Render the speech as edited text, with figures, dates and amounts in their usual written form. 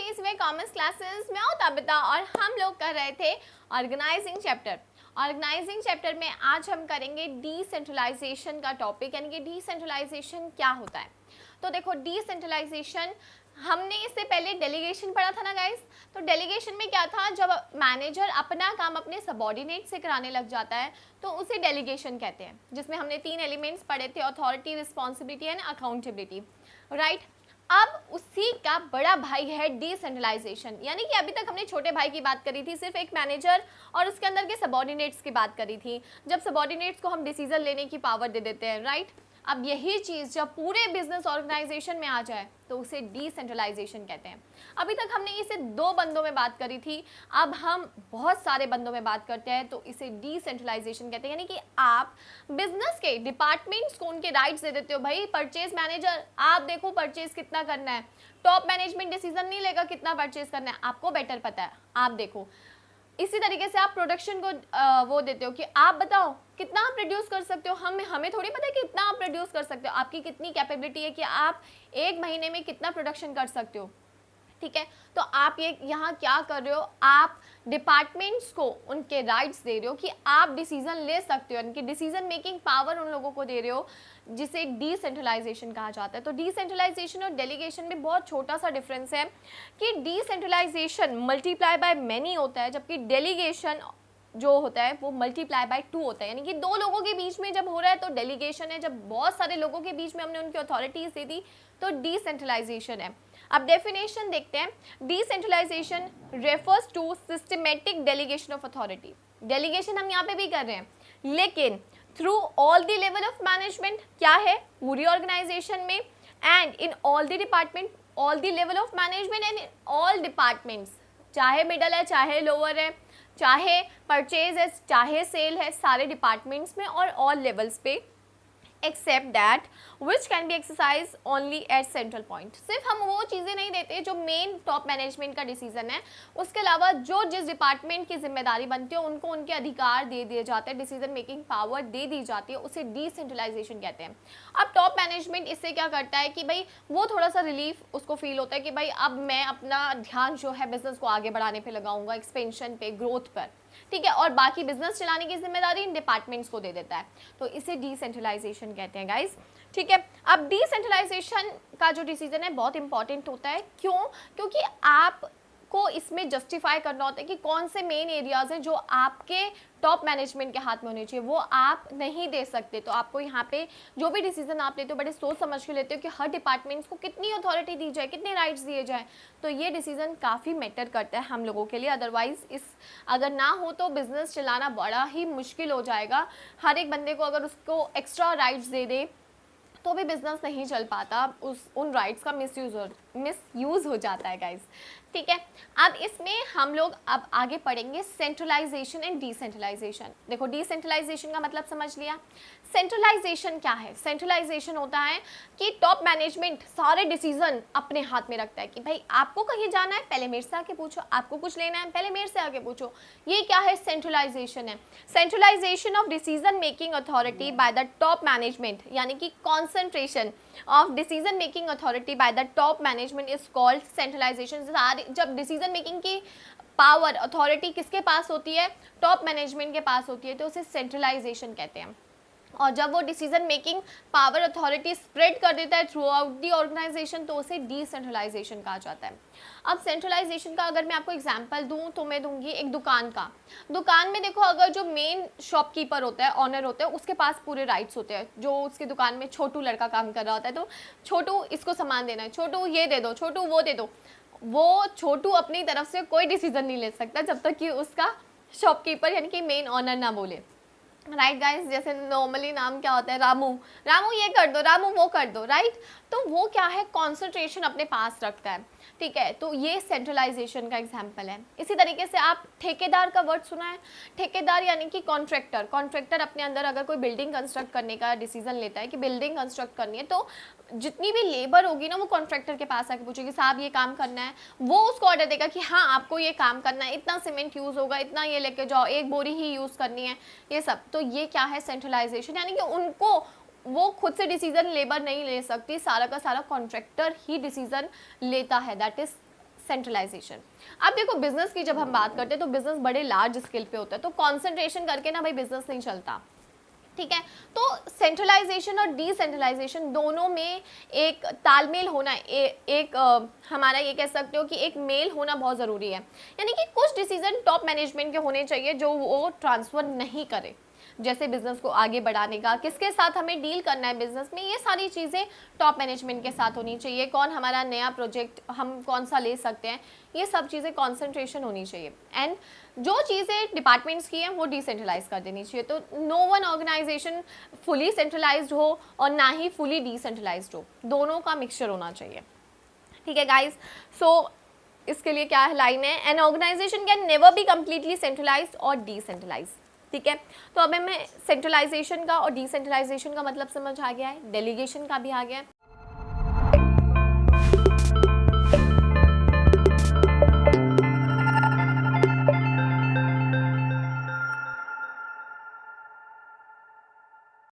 CSY commerce classes में हूं Tabitha और हम लोग कर रहे थे ऑर्गेनाइजिंग चैप्टर। ऑर्गेनाइजिंग चैप्टर में आज हम करेंगे डिसेंट्रलाइजेशन का टॉपिक, यानी कि डिसेंट्रलाइजेशन क्या होता है। तो देखो, डिसेंट्रलाइजेशन हमने इससे पहले डेलीगेशन पढ़ा था ना गाइस। तो डेलीगेशन में क्या था, जब मैनेजर अपना काम अपने सबऑर्डिनेट से कराने लग जाता है तो उसे डेलीगेशन कहते हैं, जिसमें हमने 3 एलिमेंट्स पढ़े थे, authority, responsibility and accountability, right. अब उसी का बड़ा भाई है डिसेंट्रलाइजेशन, यानी कि अभी तक हमने छोटे भाई की बात करी थी, सिर्फ एक मैनेजर और उसके अंदर के सबऑर्डिनेट्स की बात करी थी, जब सबऑर्डिनेट्स को हम डिसीजन लेने की पावर दे देते हैं, राइट। अब यही चीज़ जब पूरे बिजनेस ऑर्गेनाइजेशन में आ जाए तो उसे डिसेंट्रलाइजेशन कहते हैं। अभी तक हमने इसे 2 बंदों में बात करी थी, अब हम बहुत सारे बंदों में बात करते हैं, तो इसे डिसेंट्रलाइजेशन कहते हैं। यानी कि आप बिजनेस के डिपार्टमेंट्स को उनके राइट्स दे देते हो। भाई परचेज मैनेजर, आप देखो परचेज कितना करना है, टॉप मैनेजमेंट डिसीजन नहीं लेगा कितना परचेज करना है, आपको बेटर पता है, आप देखो। इसी तरीके से आप प्रोडक्शन को वो देते हो कि आप बताओ कितना आप प्रोड्यूस कर सकते हो। हमें थोड़ी पता है कि कितना आप प्रोड्यूस कर सकते हो, आपकी कितनी कैपेबिलिटी है कि आप 1 महीने में कितना प्रोडक्शन कर सकते हो, ठीक है। तो आप ये यहाँ क्या कर रहे हो, आप डिपार्टमेंट्स को उनके राइट्स दे रहे हो कि आप डिसीजन ले सकते हो, यानी कि डिसीजन मेकिंग पावर उन लोगों को दे रहे हो, जिसे डिसेंट्रलाइजेशन कहा जाता है। तो डिसेंट्रलाइजेशन और डेलीगेशन में बहुत छोटा सा डिफरेंस है कि डिसेंट्रलाइजेशन मल्टीप्लाई बाय मैनी होता है, जबकि डेलीगेशन जो होता है वो मल्टीप्लाई बाय 2 होता है। यानी कि 2 लोगों के बीच में जब हो रहा है तो डेलीगेशन है, जब बहुत सारे लोगों के बीच में हमने उनकी अथॉरिटीज दे दी तो डिसेंट्रलाइजेशन है। अब डेफिनेशन देखते हैं। Decentralisation refers to systematic delegation of authority. Delegation हम यहाँ पे भी कर रहे हैं, लेकिन through all the level of management, क्या है, पूरी ऑर्गेनाइजेशन में, and in all the department, all the level of management and in all departments, चाहे मिडल है, चाहे लोअर है, चाहे परचेज है, चाहे सेल है, सारे डिपार्टमेंट्स में और ऑल लेवल्स पे, except that which can be exercise only at central point. सिर्फ हम वो चीज़ें नहीं देते जो मेन टॉप मैनेजमेंट का डिसीजन है, उसके अलावा जो जिस डिपार्टमेंट की जिम्मेदारी बनती है उनको उनके अधिकार दे दिए जाते हैं, डिसीजन मेकिंग पावर दे दी जाती है, उसे डिसेंट्रलाइजेशन कहते हैं। अब टॉप मैनेजमेंट इससे क्या करता है कि भाई वो थोड़ा सा रिलीफ उसको फील होता है कि भाई अब मैं अपना ध्यान जो है बिजनेस को आगे बढ़ाने पे लगाऊंगा, एक्सपेंशन पे, ग्रोथ पर, ठीक है, और बाकी बिजनेस चलाने की जिम्मेदारी इन डिपार्टमेंट्स को दे देता है, तो इसे डिसेंट्रलाइजेशन कहते हैं गाइस, ठीक है। अब डिसेंट्रलाइजेशन का जो डिसीजन है बहुत इंपॉर्टेंट होता है, क्यों, क्योंकि आपको इसमें जस्टिफाई करना होता है कि कौन से मेन एरियाज हैं जो आपके टॉप मैनेजमेंट के हाथ में होने चाहिए, वो आप नहीं दे सकते। तो आपको यहाँ पे जो भी डिसीजन आप लेते हो बड़े सोच समझ के लेते हो कि हर डिपार्टमेंट्स को कितनी अथॉरिटी दी जाए, कितने राइट्स दिए जाए, तो ये डिसीजन काफ़ी मैटर करता है हम लोगों के लिए। अदरवाइज इस अगर ना हो तो बिजनेस चलाना बड़ा ही मुश्किल हो जाएगा। हर एक बंदे को अगर उसको एक्स्ट्रा राइट्स दे दे तो भी बिजनेस नहीं चल पाता, उन राइट्स का मिसयूज हो जाता है गाइस, ठीक है। अब इसमें हम लोग अब आगे पढ़ेंगे सेंट्रलाइजेशन एंड डिसेंट्रलाइजेशन। देखो, डिसेंट्रलाइजेशन का मतलब समझ लिया। सेंट्रलाइजेशन क्या है, सेंट्रलाइजेशन होता है कि टॉप मैनेजमेंट सारे डिसीजन अपने हाथ में रखता है कि भाई आपको कहीं जाना है पहले मेरे से आके पूछो, आपको कुछ लेना है पहले मेरे से आके पूछो, ये क्या है, सेंट्रलाइजेशन है। Centralisation of decision making authority by the top management, यानी कि concentration of decision making authority by the top management is called centralisation. जब डिसीजन मेकिंग की पावर, अथॉरिटी किसके पास होती है, टॉप मैनेजमेंट के पास होती है, तो उसे सेंट्रलाइजेशन कहते हैं। और जब वो decision making power, authority spread कर देता है थ्रू आउट दी ऑर्गेनाइजेशन तो उसे डिसेंट्रलाइजेशन कहा जाता है। अब सेंट्रलाइजेशन का अगर मैं आपको एग्जांपल दूं तो मैं दूंगी एक दुकान का। दुकान में देखो, अगर जो मेन शॉपकीपर होता है, ऑनर होता है, उसके पास पूरे राइट्स होते हैं। जो उसकी दुकान में छोटू लड़का काम कर रहा होता है, तो छोटू इसको सामान देना है, छोटू ये दे दो, छोटू वो दे दो, वो छोटू अपनी तरफ से कोई डिसीजन नहीं ले सकता जब तक कि उसका शॉपकीपर यानी कि मेन ऑनर ना बोले, राइट गाइस। जैसे नॉर्मली नाम क्या होता है, रामू, रामू ये कर दो, रामू वो कर दो, राइट। तो वो क्या है, कॉन्सेंट्रेशन अपने पास रखता है, ठीक है। तो ये सेंट्रलाइजेशन का एग्जांपल है। इसी तरीके से आप ठेकेदार का वर्ड सुना है, ठेकेदार यानी कि कॉन्ट्रैक्टर। कॉन्ट्रैक्टर अपने अंदर अगर कोई बिल्डिंग कंस्ट्रक्ट करने का डिसीजन लेता है कि बिल्डिंग कंस्ट्रक्ट करनी है, तो जितनी भी लेबर होगी ना वो कॉन्ट्रैक्टर के पास आके पूछेगी साहब ये काम करना है, वो उसको ऑर्डर देगा कि हाँ आपको ये काम करना है, इतना सीमेंट यूज़ होगा, इतना ये लेके जाओ, 1 बोरी ही यूज़ करनी है, ये सब। तो ये क्या है, सेंट्रलाइजेशन, यानी कि उनको वो खुद से डिसीजन लेबर नहीं ले सकती, सारा का सारा कॉन्ट्रैक्टर ही डिसीजन लेता है, दैट इज सेंट्रलाइजेशन। अब देखो बिजनेस की जब हम बात करते हैं तो बिजनेस बड़े लार्ज स्केल पे होता है, तो कॉन्सेंट्रेशन करके ना भाई बिजनेस नहीं चलता, ठीक है। तो सेंट्रलाइजेशन और डिसेंट्रलाइजेशन दोनों में एक तालमेल होना, एक हमारा ये कह सकते हो कि एक मेल होना बहुत ज़रूरी है। यानी कि कुछ डिसीजन टॉप मैनेजमेंट के होने चाहिए जो वो ट्रांसफ़र नहीं करे, जैसे बिजनेस को आगे बढ़ाने का, किसके साथ हमें डील करना है बिजनेस में, ये सारी चीज़ें टॉप मैनेजमेंट के साथ होनी चाहिए। कौन हमारा नया प्रोजेक्ट हम कौन सा ले सकते हैं, ये सब चीज़ें कॉन्सेंट्रेशन होनी चाहिए। एंड जो चीज़ें डिपार्टमेंट्स की हैं वो डिसेंट्रलाइज कर देनी चाहिए। तो no one organisation fully centralised हो और ना ही फुली डिसेंट्रलाइज्ड हो, दोनों का मिक्सचर होना चाहिए, ठीक है गाइज। सो इसके लिए क्या लाइन है, an organisation can never be completely centralised और डिसेंट्रलाइज्ड, ठीक है। तो अब हमें सेंट्रलाइजेशन का और डिसेंट्रलाइजेशन का मतलब समझ आ गया है, डेलीगेशन का भी आ गया है।